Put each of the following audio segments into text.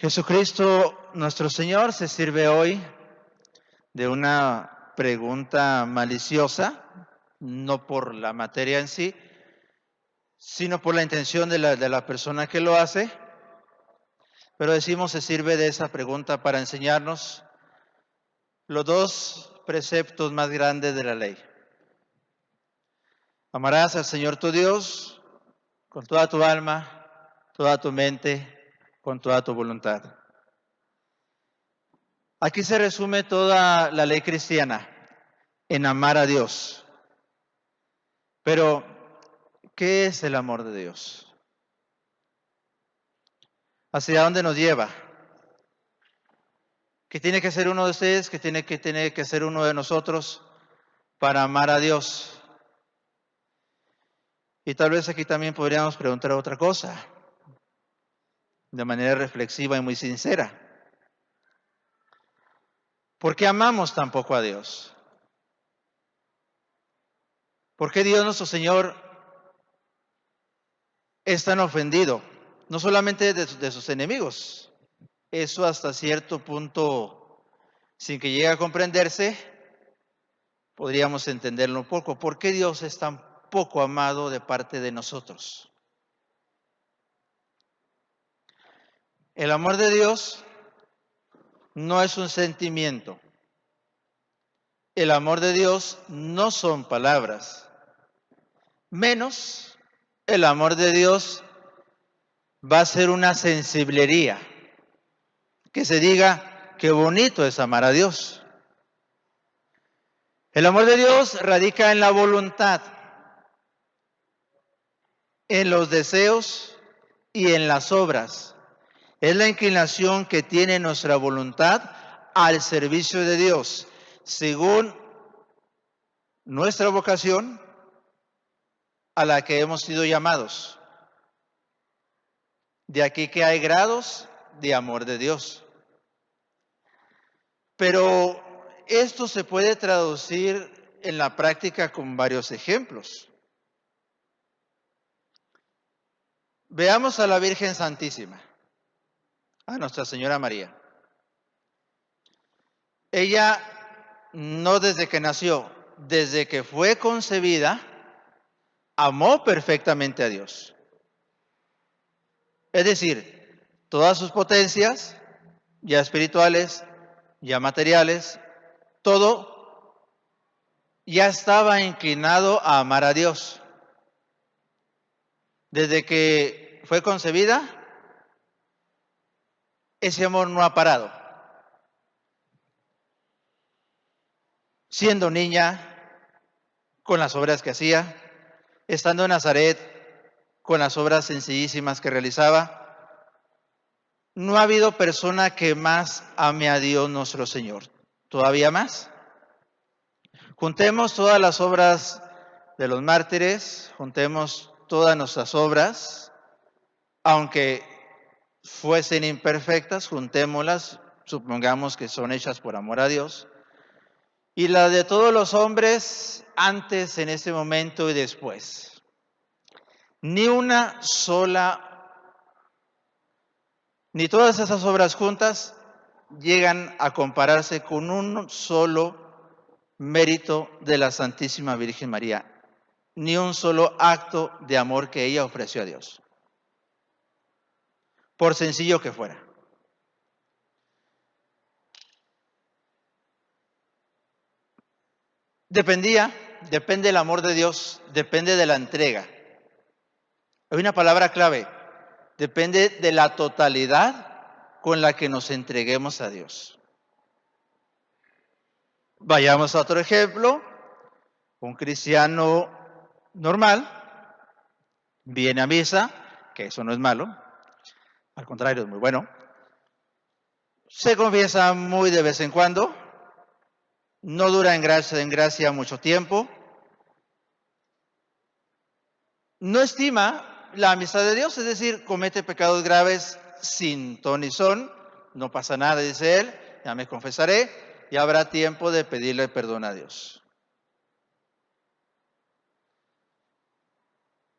Jesucristo, nuestro Señor, se sirve hoy de una pregunta maliciosa, no por la materia en sí, sino por la intención de la persona que lo hace. Pero decimos, se sirve de esa pregunta para enseñarnos los dos preceptos más grandes de la ley. Amarás al Señor tu Dios con toda tu alma, toda tu mente, con toda tu voluntad. Aquí se resume toda la ley cristiana en amar a Dios. Pero, ¿qué es el amor de Dios? ¿Hacia dónde nos lleva? ¿Qué tiene que ser uno de ustedes? ¿Qué tiene que ser uno de nosotros para amar a Dios? Y tal vez aquí también podríamos preguntar otra cosa, de manera reflexiva y muy sincera. ¿Por qué amamos tan poco a Dios? ¿Por qué Dios nuestro Señor es tan ofendido? No solamente de sus enemigos. Eso hasta cierto punto, sin que llegue a comprenderse, podríamos entenderlo un poco. ¿Por qué Dios es tan poco amado de parte de nosotros? El amor de Dios no es un sentimiento. El amor de Dios no son palabras. Menos el amor de Dios va a ser una sensiblería. Que se diga qué bonito es amar a Dios. El amor de Dios radica en la voluntad, en los deseos y en las obras. Es la inclinación que tiene nuestra voluntad al servicio de Dios, según nuestra vocación a la que hemos sido llamados. De aquí que hay grados de amor de Dios. Pero esto se puede traducir en la práctica con varios ejemplos. Veamos a la Virgen Santísima, a Nuestra Señora María. Ella no desde que nació, desde que fue concebida, amó perfectamente a Dios. Es decir, todas sus potencias, ya espirituales, ya materiales, todo ya estaba inclinado a amar a Dios. Desde que fue concebida, ese amor no ha parado. Siendo niña, con las obras que hacía, estando en Nazaret, con las obras sencillísimas que realizaba, no ha habido persona que más ame a Dios nuestro Señor. ¿Todavía más? Juntemos todas las obras de los mártires, juntemos todas nuestras obras, aunque fuesen imperfectas, juntémoslas, supongamos que son hechas por amor a Dios, y la de todos los hombres antes, en ese momento y después. Ni una sola, ni todas esas obras juntas llegan a compararse con un solo mérito de la Santísima Virgen María, ni un solo acto de amor que ella ofreció a Dios, por sencillo que fuera. Depende del amor de Dios, depende de la entrega. Hay una palabra clave, depende de la totalidad con la que nos entreguemos a Dios. Vayamos a otro ejemplo. Un cristiano normal viene a misa, que eso no es malo, al contrario, es muy bueno. Se confiesa muy de vez en cuando, no dura en gracia mucho tiempo, no estima la amistad de Dios, es decir, comete pecados graves sin ton ni son, no pasa nada, dice él, ya me confesaré y habrá tiempo de pedirle perdón a Dios.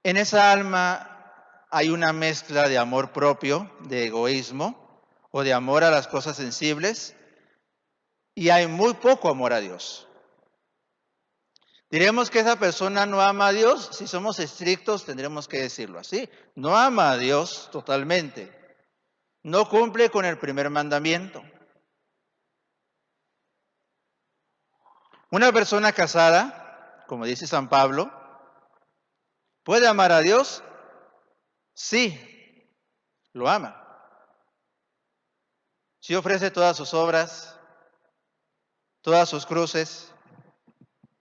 En esa alma hay una mezcla de amor propio, de egoísmo, o de amor a las cosas sensibles, y hay muy poco amor a Dios. Diremos que esa persona no ama a Dios. Si somos estrictos, tendremos que decirlo así. No ama a Dios totalmente. No cumple con el primer mandamiento. Una persona casada, como dice San Pablo, ¿puede amar a Dios? Sí, lo ama. Si ofrece todas sus obras, todas sus cruces,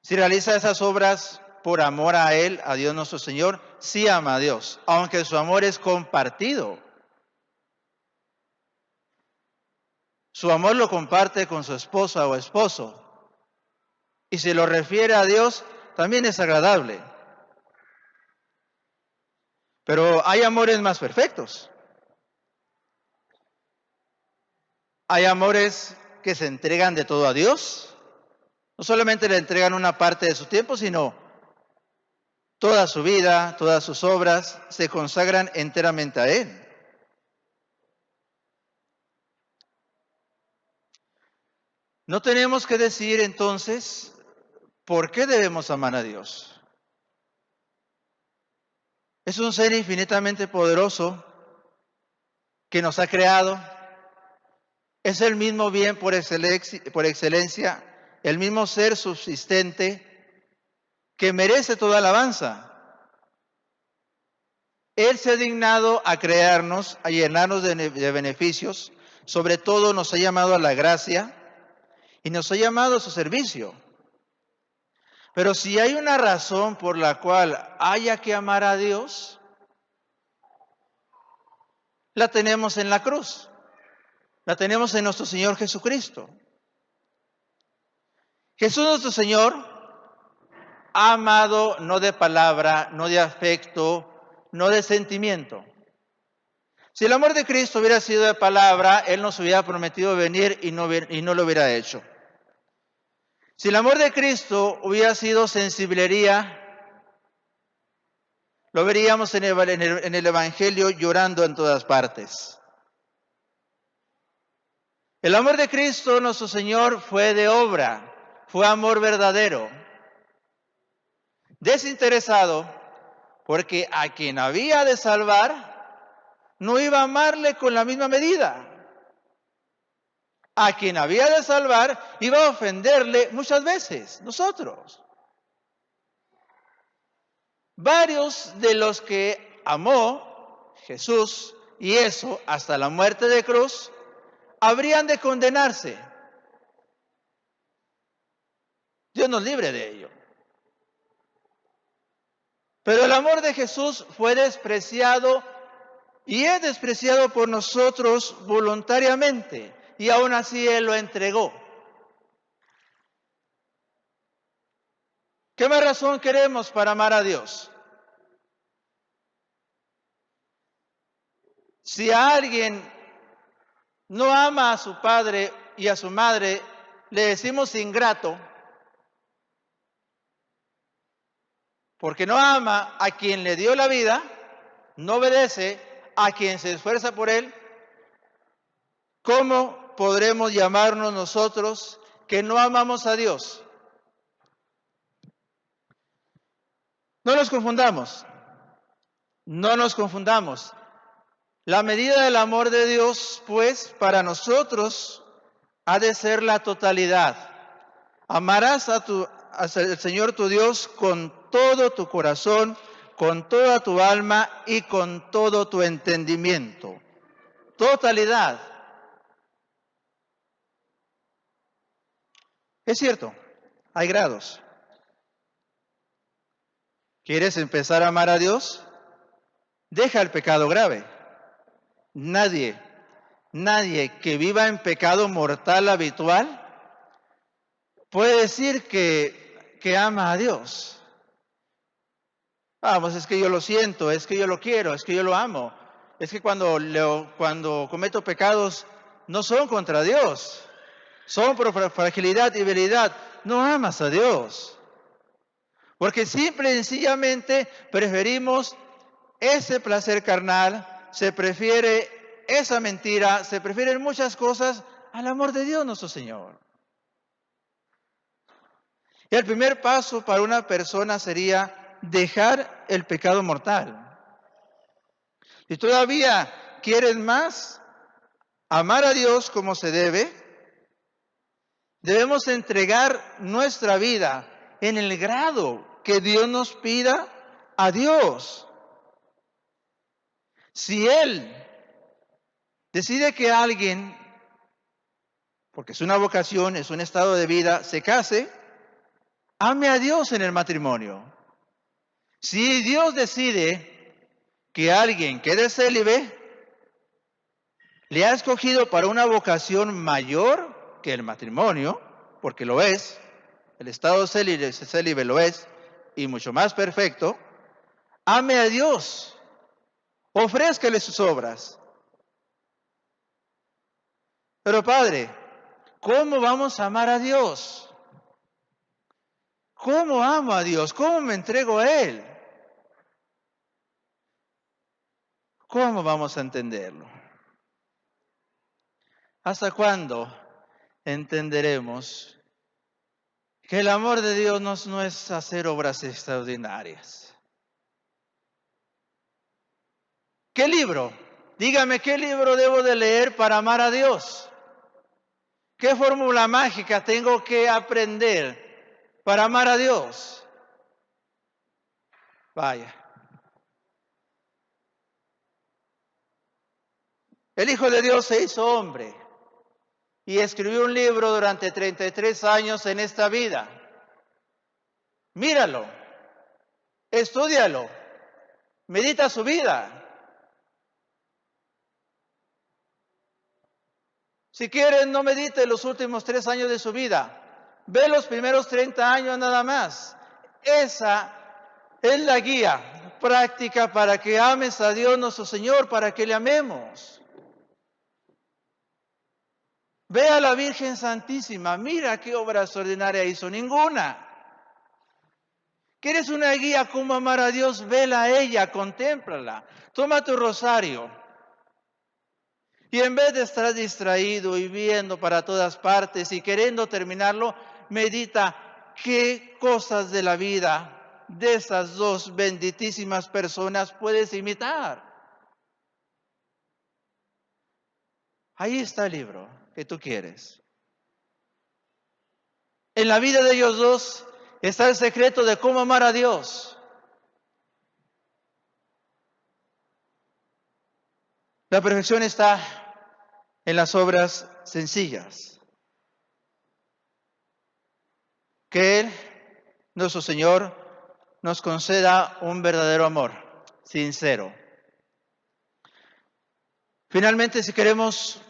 si realiza esas obras por amor a Él, a Dios nuestro Señor, sí ama a Dios, aunque su amor es compartido. Su amor lo comparte con su esposa o esposo. Y si lo refiere a Dios, también es agradable. Pero hay amores más perfectos. Hay amores que se entregan de todo a Dios. No solamente le entregan una parte de su tiempo, sino toda su vida, todas sus obras se consagran enteramente a Él. No tenemos que decir entonces por qué debemos amar a Dios. Es un ser infinitamente poderoso que nos ha creado. Es el mismo bien por excelencia, el mismo ser subsistente que merece toda alabanza. Él se ha dignado a crearnos, a llenarnos de beneficios, sobre todo nos ha llamado a la gracia y nos ha llamado a su servicio. Pero si hay una razón por la cual haya que amar a Dios, la tenemos en la cruz, la tenemos en nuestro Señor Jesucristo. Jesús nuestro Señor ha amado no de palabra, no de afecto, no de sentimiento. Si el amor de Cristo hubiera sido de palabra, Él nos hubiera prometido venir y no lo hubiera hecho. Si el amor de Cristo hubiera sido sensiblería, lo veríamos en el Evangelio llorando en todas partes. El amor de Cristo, nuestro Señor, fue de obra, fue amor verdadero, desinteresado, porque a quien había de salvar, no iba a amarle con la misma medida. A quien había de salvar, iba a ofenderle muchas veces, nosotros. Varios de los que amó Jesús, y eso hasta la muerte de cruz, habrían de condenarse. Dios nos libre de ello. Pero el amor de Jesús fue despreciado y es despreciado por nosotros voluntariamente, y aún así Él lo entregó. ¿Qué más razón queremos para amar a Dios? Si alguien no ama a su padre y a su madre, le decimos ingrato, porque no ama a quien le dio la vida, no obedece a quien se esfuerza por él. ¿Cómo podremos llamarnos nosotros que no amamos a Dios? No nos confundamos, no nos confundamos. La medida del amor de Dios, pues, para nosotros ha de ser la totalidad. Amarás al Señor tu Dios con todo tu corazón, con toda tu alma y con todo tu entendimiento. Totalidad. Es cierto, hay grados. ¿Quieres empezar a amar a Dios? Deja el pecado grave. Nadie que viva en pecado mortal habitual puede decir que ama a Dios. Vamos, es que yo lo siento, es que yo lo quiero, es que yo lo amo. Es que cuando cometo pecados no son contra Dios, son por fragilidad y debilidad. No amas a Dios. Porque simple y sencillamente preferimos ese placer carnal, se prefiere esa mentira se prefieren muchas cosas al amor de Dios nuestro Señor. Y el primer paso para una persona sería dejar el pecado mortal. Si todavía quieres más, amar a Dios como se debe, debemos entregar nuestra vida en el grado que Dios nos pida a Dios. Si Él decide que alguien, porque es una vocación, es un estado de vida, se case, ame a Dios en el matrimonio. Si Dios decide que alguien quede célibe, le ha escogido para una vocación mayor que el matrimonio, porque lo es, el estado célibe lo es, y mucho más perfecto, ame a Dios, ofrézcale sus obras. Pero Padre, ¿cómo vamos a amar a Dios? ¿Cómo amo a Dios? ¿Cómo me entrego a Él? ¿Cómo vamos a entenderlo? ¿Hasta cuándo entenderemos que el amor de Dios no es hacer obras extraordinarias? ¿Qué libro? Dígame, ¿qué libro debo de leer para amar a Dios? ¿Qué fórmula mágica tengo que aprender para amar a Dios? Vaya. El Hijo de Dios se hizo hombre y escribió un libro durante 33 años en esta vida. Míralo, estúdialo, medita su vida. Si quieres, no medite los últimos 3 años de su vida. Ve los primeros 30 años nada más. Esa es la guía práctica para que ames a Dios nuestro Señor, para que le amemos. Ve a la Virgen Santísima, mira qué obra extraordinaria hizo, ninguna. ¿Quieres una guía cómo amar a Dios? Vela a ella, contémplala. Toma tu rosario. Y en vez de estar distraído y viendo para todas partes y queriendo terminarlo, medita qué cosas de la vida de esas dos benditísimas personas puedes imitar. Ahí está el libro que tú quieres. En la vida de ellos dos está el secreto de cómo amar a Dios. La perfección está en las obras sencillas. Que Él, nuestro Señor, nos conceda un verdadero amor, sincero. Finalmente, si queremos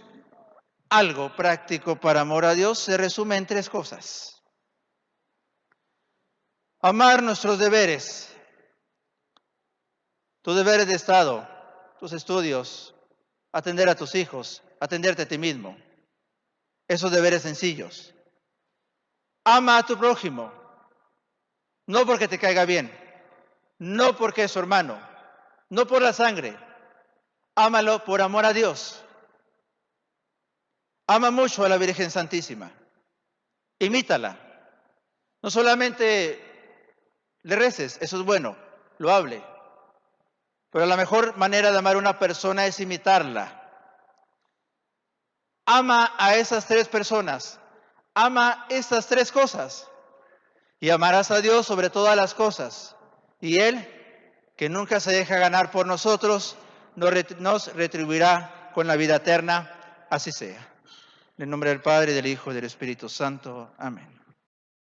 algo práctico para amor a Dios, se resume en 3 cosas. Amar nuestros deberes, tus deberes de Estado, tus estudios, atender a tus hijos, atenderte a ti mismo. Esos deberes sencillos. Ama a tu prójimo, no porque te caiga bien, no porque es su hermano, no por la sangre. Ámalo por amor a Dios. Ama mucho a la Virgen Santísima. Imítala. No solamente le reces, eso es bueno, loable. Pero la mejor manera de amar a una persona es imitarla. Ama a esas 3 personas. Ama estas 3 cosas. Y amarás a Dios sobre todas las cosas. Y Él, que nunca se deja ganar por nosotros, nos retribuirá con la vida eterna. Así sea. En el nombre del Padre, del Hijo y del Espíritu Santo. Amén.